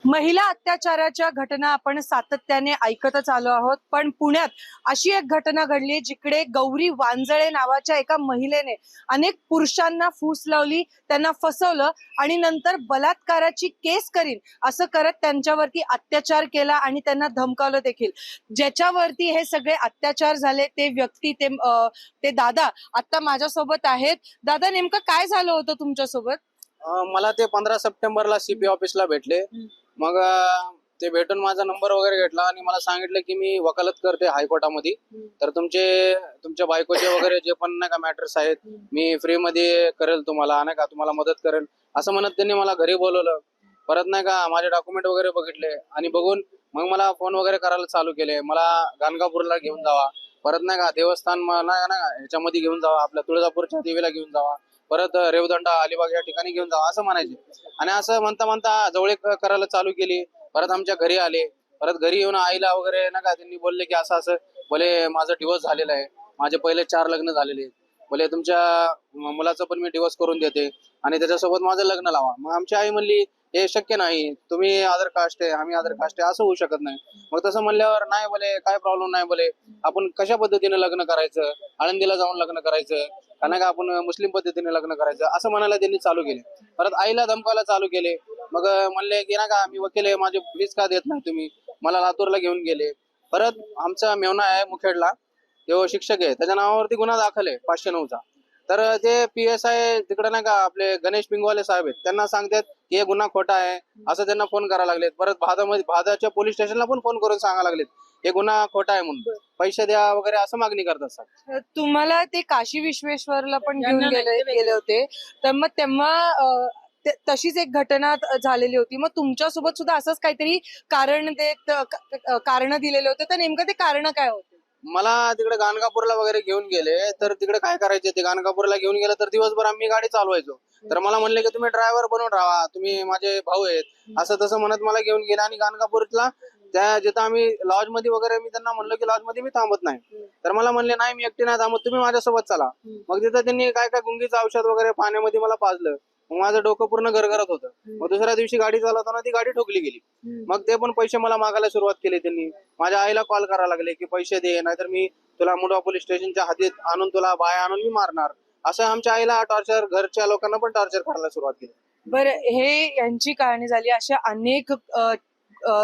महिला अत्याचाराच्या घटना आपण सातत्याने ऐकतच आलो आहोत, पण पुण्यात अशी एक घटना घडली जिकडे गौरी वांजळे नावाच्या एका महिलेने अनेक पुरुषांना फूस लावली, त्यांना फसवलं आणि नंतर बलात्काराची केस करीन असं करत त्यांच्यावरती अत्याचार केला आणि त्यांना धमकावलं देखील. ज्याच्यावरती हे सगळे अत्याचार झाले ते व्यक्ती ते दादा आता माझ्यासोबत आहेत. दादा, नेमकं काय झालं होतं तुमच्यासोबत? मला ते 15 सप्टेंबरला सीपी ऑफिसला भेटले. मग ते भेटून माझा नंबर वगैरे घेतला आणि मला सांगितलं की मी वकालत करते हायकोर्टामध्ये. तर तुमच्या बायकोचे वगैरे जे पण नाही का मॅटर्स आहेत मी फ्री मध्ये करेल, तुम्हाला नाही का तुम्हाला मदत करेल असं म्हणत त्यांनी मला घरी बोलवलं. परत नाही का माझे डॉक्युमेंट वगैरे बघितले आणि बघून मग मला फोन वगैरे करायला चालू केले. मला गाणगापूरला घेऊन जावा, परत नाही का देवस्थान नाही ना ह्याच्यामध्ये घेऊन जावा, आपल्या तुळजापूरच्या देवीला घेऊन जावा, परत रेवदंडा अलिबाग या ठिकाणी घेऊन जावा असं म्हणायचे. आणि असं म्हणता म्हणता जवळ करायला चालू केली. परत आमच्या घरी आले. परत घरी येऊन आईला वगैरे ना का त्यांनी बोलले की असं असं बोले माझं डिवोर्स झालेला आहे, माझे पहिले 4 लग्न झालेले आहेत, बोले तुमच्या मुलाचं पण मी डिवोर्स करून देते आणि त्याच्यासोबत माझं लग्न लावा. मग आमची आई म्हणली हे शक्य नाही, तुम्ही अदर कास्ट आहे आम्ही अदर कास्ट आहे असं होऊ शकत नाही. मग तसं म्हणल्यावर नाही बोले काय प्रॉब्लेम नाही, बोले आपण कशा पद्धतीने लग्न करायचं, आळंदीला जाऊन लग्न करायचं का नाही का आपण मुस्लिम पद्धतीने लग्न करायचं असं म्हणायला त्यांनी चालू केले. परत आईला धमकायला चालू केले. मग म्हणले की ना का मी वकील आहे, माझे फीस का देत नाही तुम्ही, मला लातूरला घेऊन गेले. परत आमचा मेवना आहे मुखेडला, तो शिक्षक आहे, त्याच्या नावावरती गुन्हा दाखल आहे 509चा. तर ते PSI तिकडे नाही का आपले गणेश पिंगवाले साहेब आहेत, त्यांना सांगतात की हे गुन्हा खोटा आहे असं त्यांना फोन करायला लागलेत. परत भादाच्या पोलीस स्टेशनला पण फोन करून सांगायला लागलेत हे गुन्हा खोटा आहे म्हणून, पैसे द्या वगैरे असं मागणी करत असतात. तुम्हाला ते काशी विश्वेश्वरला पण घेऊन गेले होते, तर मग तेव्हा तशीच एक घटना झालेली होती. मग तुमच्यासोबत सुद्धा असंच काहीतरी कारण दिलेले होते, तर नेमकं ते कारण काय होते? मला तिकडे गाणगापूरला वगैरे घेऊन गेले. तर तिकडे काय करायचे, ते गाणगापूरला घेऊन गेलं तर दिवसभर आम्ही गाडी चालवायचो. तर मला म्हणले की तुम्ही ड्रायव्हर बनून राहा, तुम्ही माझे भाऊ आहेत असं तसं म्हणत मला घेऊन गेले. आणि गाणगापूरला त्या जिथं आम्ही लॉज मध्ये वगैरे मी त्यांना म्हणलं की लॉज मध्ये मी थांबत नाही. तर मला म्हणले नाही मी एकटी नाही थांबत, तुम्ही माझ्यासोबत चला. मग तिथं त्यांनी काय काय गुंगीचं औषध वगैरे पाण्यामध्ये मला पाजलं. मग माझं डोकं पूर्ण गरगरत होतं. मग दुसऱ्या दिवशी गाडी चालवताना ती गाडी ठोकली गेली. मग ते पण पैसे मला मागायला सुरुवात केली त्यांनी. माझ्या आईला कॉल करायला लागले की पैसे दे, नाहीतर मी तुला मुंडवा पोलीस स्टेशनच्या हद्दीत आणून तुला बाया आणून मी मारणार. असं आमच्या आईला टॉर्चर, घरच्या लोकांना पण टॉर्चर करायला सुरुवात केली. बरं, हे यांची कहाणी झाली. अशा अनेक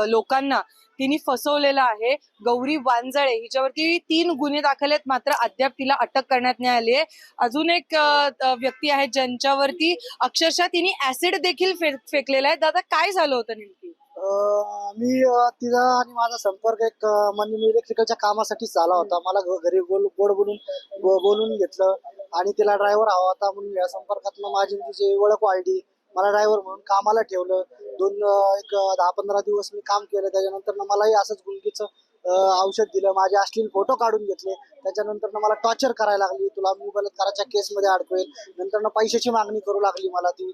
लोकांना तिने फसवलेलं आहे. गौरी वांजळे हिच्यावरती 3 गुन्हे दाखल आहेत, मात्र अद्याप तिला अटक करण्यात नाही आली आहे. अजून एक व्यक्ती आहे ज्यांच्यावरती अक्षरशः तिने ऍसिड देखील फेकलेला आहे. दादा, काय झालं होतं नेमकी? मी तिचा आणि माझा संपर्क एक म्हणजे मी इलेक्ट्रिकलच्या कामासाठी झाला होता. मला घरी गोड बोलून घेतलं आणि तिला ड्रायव्हर हवा होता म्हणून या संपर्कातनं माझी तिची ओळख वाढली. मला ड्रायव्हर म्हणून कामाला ठेवलं. एक 10-15 दिवस मी काम केलं. त्याच्यानंतर मलाही असंच गुंगीचं औषध दिलं, माझे अश्लील फोटो काढून घेतले. त्याच्यानंतर मला टॉर्चर करायला लागली, तुला मी बलात्काराच्या केसमध्ये अडकवेल. नंतर पैशाची मागणी करू लागली मला ती.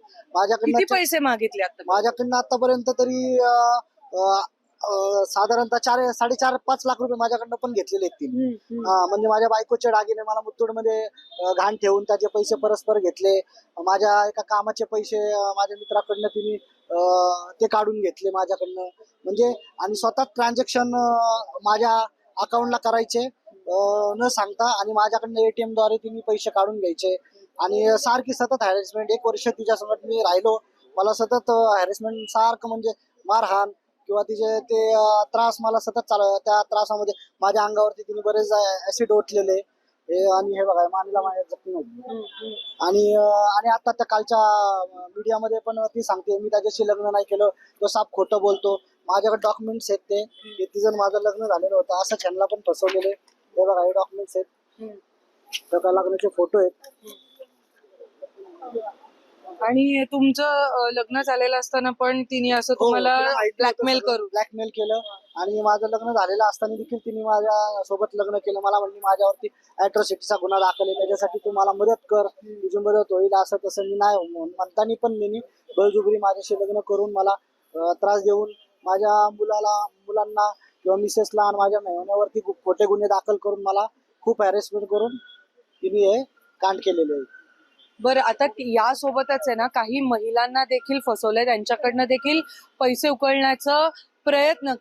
किती पैसे मागितले आता? माझ्याकडनं आतापर्यंत तरी साधारणतः 4.5 लाख रुपये माझ्याकडनं पण घेतलेले आहेत तिने. म्हणजे माझ्या बायकोचे दागिने मला मुत्तूडमध्ये घाण ठेवून त्याचे पैसे परस्पर घेतले. माझ्या एका कामाचे पैसे माझ्या मित्राकडनं तिने ते काढून घेतले माझ्याकडनं. म्हणजे आणि स्वतः ट्रान्झॅक्शन माझ्या अकाउंटला करायचे न सांगता, आणि माझ्याकडनं ATM द्वारे तिने पैसे काढून घ्यायचे. आणि सारखी सतत हॅरेसमेंट, 1 वर्ष तिच्यासोबत मी राहिलो. मला सतत हॅरेसमेंट सारखं म्हणजे मारहाण किंवा तिचे ते त्रास मला सतत चालू. त्या त्रासामध्ये माझ्या अंगावरती तिने बरेच ऍसिड ओतलेले. आणि हे बघा मानेला माझ्या जखमी होती. आणि आता त्या कालच्या मीडियामध्ये पण ती सांगते मी त्याच्याशी लग्न नाही केलं, तो साप खोटं बोलतो. माझ्याकडे डॉक्युमेंट्स आहेत ते तिचं माझं लग्न झालेलं होतं असं त्यांना पण फसवलेले. हे बघा हे डॉक्युमेंट्स आहेत, त्या लग्नाचे फोटो आहेत. आणि तुमचं लग्न झालेलं असताना पण तिने असं तुम्हाला ब्लॅकमेल केलं. आणि माझं लग्न झालेलं असताना देखील तिने माझ्या सोबत लग्न केलं. मला म्हणली माझ्यावरती ॲट्रॉसिटीचा गुन्हा दाखल आहे, त्याच्यासाठी तू मला मदत कर, तुझी मदत होईल. असं तसं मी नाही म्हणताना पण मी बळजुबरी माझ्याशी लग्न करून मला त्रास देऊन माझ्या मुलांना किंवा मिसेसला आणि माझ्या मेहण्यावरती खोटे गुन्हे दाखल करून मला खूप हॅरेसमेंट करून तिने हे कांड केलेले आहे. बरं, आता यासोबतच आहे ना, काही महिलांना देखील फसवलंय, त्यांच्याकडनं देखील पैसे उकळण्याचं प्रयत्न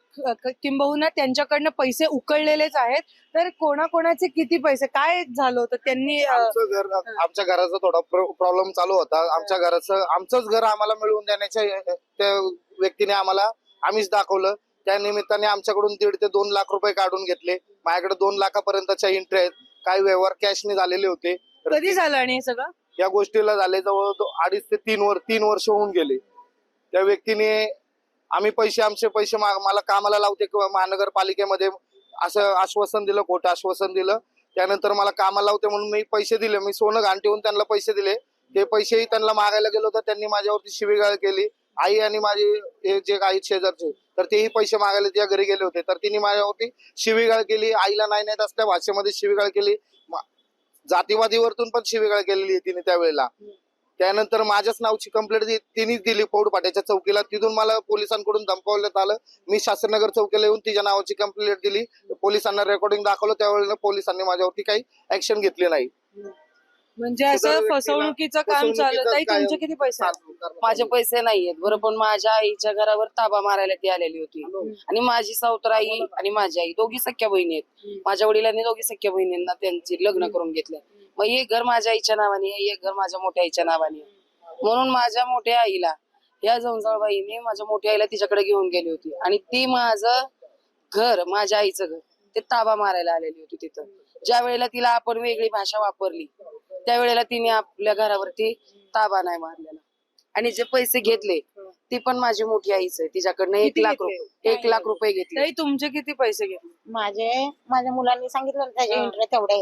किंबहुना त्यांच्याकडनं पैसे उकळलेलेच आहेत. तर कोणाकोणाचे किती पैसे काय झालं होतं त्यांनी आमच्या घराचा थोडा प्रॉब्लेम चालू होता. आमचंच घर आम्हाला मिळवून देण्याच्या त्या व्यक्तीने आम्हाला आम्हीच दाखवलं. त्या निमित्ताने आमच्याकडून 1.5 ते 2 लाख रुपये काढून घेतले. माझ्याकडे 2 लाखापर्यंतच्या एंट्री आहेत. काही व्यवहार कॅशने झालेले होते. कधी झालं आणि हे सगळं? या गोष्टीला झाले जवळ 2.5 ते 3 वर्ष होऊन गेले. त्या व्यक्तीने आमचे पैसे मला कामाला लावते किंवा महानगरपालिकेमध्ये असं आश्वासन दिलं, खोटं आश्वासन दिलं. त्यानंतर मला कामाला लावते म्हणून मी पैसे दिले. मी सोनं घाण ठेवून त्यांना पैसे दिले. ते पैसेही त्यांना मागायला गेलो तर त्यांनी माझ्यावरती शिवीगाळ केली. आई आणि माझे हे जे काही शेजारचे तर तेही पैसे मागायला त्या घरी गेले होते. तर तिने माझ्यावरती शिवीगाळ केली. आईला नाही असल्या भाषेमध्ये शिवीगाळ केली. जातीवादीवरतून पण शिवीगाळ केलेली तिने त्यावेळेला. त्यानंतर माझ्याच नावची कंप्लेंट तिनेच दिली पौडपाट्याच्या चौकीला. तिथून मला पोलिसांकडून धमकावण्यात आलं. मी शास्त्रीनगर चौकीला येऊन तिच्या नावाची कंप्लेंट दिली. पोलिसांना रेकॉर्डिंग दाखवलं. त्यावेळेला पोलिसांनी माझ्यावरती काही ऍक्शन घेतली नाही. म्हणजे असं फसवणुकीचं काम चालू. ताई, तुमचे किती पैसे आहेत? माझे पैसे नाहीयेत बरं, पण माझ्या आईच्या घरावर ताबा मारायला ती आलेली होती. आणि माझी सावतर आई आणि माझी आई दोघी सख्या बहिणी आहेत. माझ्या वडिलांनी दोघी सख्या बहिणींना त्यांची लग्न करून घेतलं. मग एक घर माझ्या आईच्या नावाने आहे, एक घर माझ्या मोठ्या आईच्या नावाने आहे. म्हणून माझ्या मोठ्या आईला या जवळबाईने माझ्या मोठ्या आईला तिच्याकडे घेऊन गेली होती. आणि ती माझं घर, माझ्या आईचं घर, ते ताबा मारायला आलेली होती तिथं. ज्या वेळेला तिला आपण वेगळी भाषा वापरली त्यावेळेला तिने आपल्या घरावरती ताबा नाही मारलेला. आणि जे पैसे घेतले ती पण माझी मोठी आईच आहे. तिच्याकडनं 1 लाख रुपये 1 लाख रुपये घेतले. ताई, तुमचे किती पैसे घेतले? माझ्या मुलांनी सांगितलं ना त्याचे इंटरेस्ट तेवढे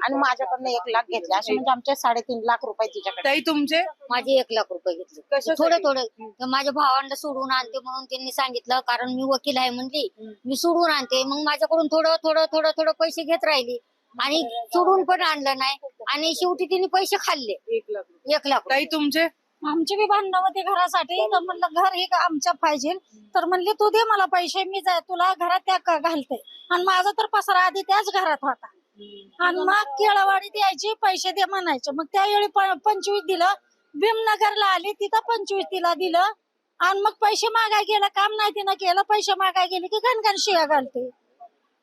आणि माझ्याकडनं 1 लाख घेतले. असे म्हणजे आमचे 3.5 लाख रुपये तिच्याकडे. ताई, तुमचे? माझे 1 लाख रुपये घेतले. कशासाठी? थोडे माझ्या भावांना सोडून आणते म्हणून त्यांनी सांगितलं, कारण मी वकील आहे म्हणली, मी सोडून आणते. मग माझ्याकडून थोडं पैसे घेत राहिली आणि सोडून पण आणलं नाही. आणि शेवटी तिने पैसे खाल्ले 1 लाख. 1 लाख. ताई, तुमचे? आमची बी भांडणं होती घरासाठी. तर म्हणलं घर हे आमच्या पाहिजे. तर म्हणले तू दे मला पैसे, मी तुला घरात त्या घालते. आणि माझा तर पसारा आधी त्याच घरात होता. आणि मग केळवाडीत यायची, पैसे दे म्हणायचे. मग त्यावेळी 25 दिलं. भीमनगरला आली, तिथं 25 तिला दिलं. आणि मग पैसे मागाय गेलं, काम नाही तिनं केलं. पैसे मागाय गेले की घनघन शिया घालते.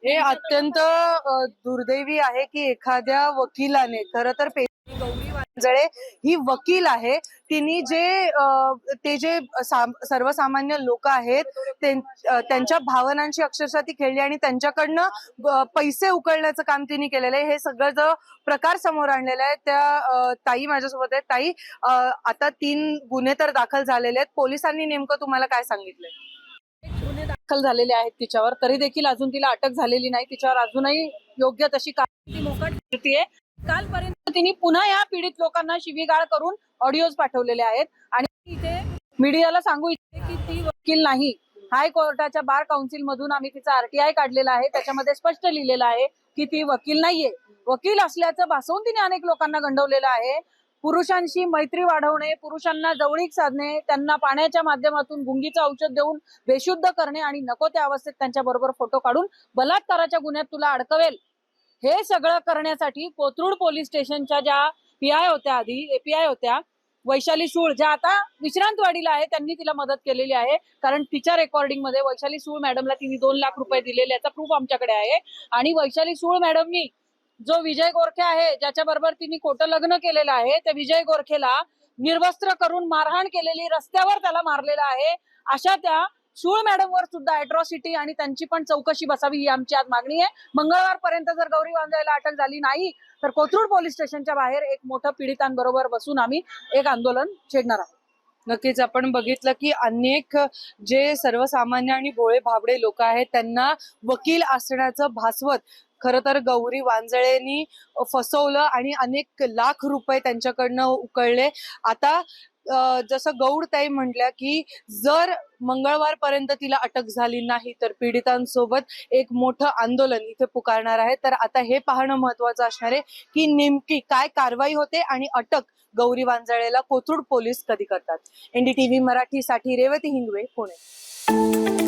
हे अत्यंत दुर्दैवी आहे की एखाद्या वकिलाने, खरं तर गौरी वांजळे ही वकील आहे, तिने जे सर्वसामान्य लोक आहेत त्यांच्या भावनांशी अक्षरशः ती खेळली आणि त्यांच्याकडनं पैसे उकळण्याचं काम तिने केलेलं आहे. हे सगळं जो प्रकार समोर आणलेला आहे त्या ताई माझ्यासोबत आहेत. ताई, आता 3 गुन्हे तर दाखल झालेले आहेत. पोलिसांनी नेमकं तुम्हाला काय सांगितलंय? गुन्हे दाखल झालेले आहेत तिच्यावर, तरी देखील अजून तिला अटक झालेली नाही. तिच्यावर अजूनही योग्य तशी कारवाई मोकट करतेय. कालपर्यंत तिने पुन्हा या पीडित लोकांना शिवीगाळ करून ऑडिओज पाठवलेले आहेत. आणि इथे मीडियाला सांगू इच्छिते की ती वकील नाही. हायकोर्टाच्या बार काउन्सिल मधून आम्ही तिचा RTI काढलेला आहे. त्याच्यामध्ये स्पष्ट लिहिलेलं आहे की ती वकील नाहीये. वकील असल्याचं भासवून तिने अनेक लोकांना गंडवलेलं आहे. पुरुषांशी मैत्री वाढवणे, पुरुषांना जवळीक साधणे, त्यांना पाण्याच्या माध्यमातून गुंगीचं औषध देऊन बेशुद्ध करणे आणि नको त्या अवस्थेत त्यांच्या बरोबर फोटो काढून बलात्काराच्या गुन्ह्यात तुला अडकवेल, हे सगळं करण्यासाठी कोथरूड पोलीस स्टेशनच्या ज्या PI होत्या, आधी API होत्या, वैशाली सूळ, ज्या आता विश्रांतवाडीला आहे, त्यांनी तिला मदत केलेली आहे. कारण तिच्या रेकॉर्डिंग मध्ये वैशाली सूळ मॅडमला तिने 2 लाख रुपये दिलेले, याचा प्रूफ आमच्याकडे आहे. आणि वैशाली सूळ मॅडमनी जो विजय गोरखे आहे, ज्याच्या बरोबर तिने खोटं लग्न केलेलं आहे, त्या विजय गोरखेला निर्वस्त्र करून मारहाण केलेली, रस्त्यावर त्याला मारलेला आहे. अशा त्या सूळ मॅडम वर सुद्धा अॅट्रॉसिटी आणि त्यांची पण चौकशी बसावी ही आमची आज मागणी आहे. मंगळवारपर्यंत जर गौरी वांजळेला अटक झाली नाही तर कोथरूड पोलीस स्टेशनच्या बाहेर एक मोठं पीडितांबरोबर बसून आम्ही एक आंदोलन छेडणार आहोत. नक्कीच आपण बघितलं की अनेक जे सर्वसामान्य आणि भोळे भाबडे लोक आहेत त्यांना वकील असण्याचं भासवत खरं तर गौरी वांजळेंनी फसवलं आणि अनेक लाख रुपये त्यांच्याकडनं उकळले. आता जसं गौडताई म्हटल्या की जर मंगळवारपर्यंत तिला अटक झाली नाही तर पीडितांसोबत एक मोठं आंदोलन इथे पुकारणार आहे. तर आता हे पाहणं महत्वाचं असणार आहे की नेमकी काय कारवाई होते आणि अटक गौरी वांजळेला कोथरूड पोलीस कधी करतात. NDTV मराठीसाठी रेवती हिंगवे, पुणे.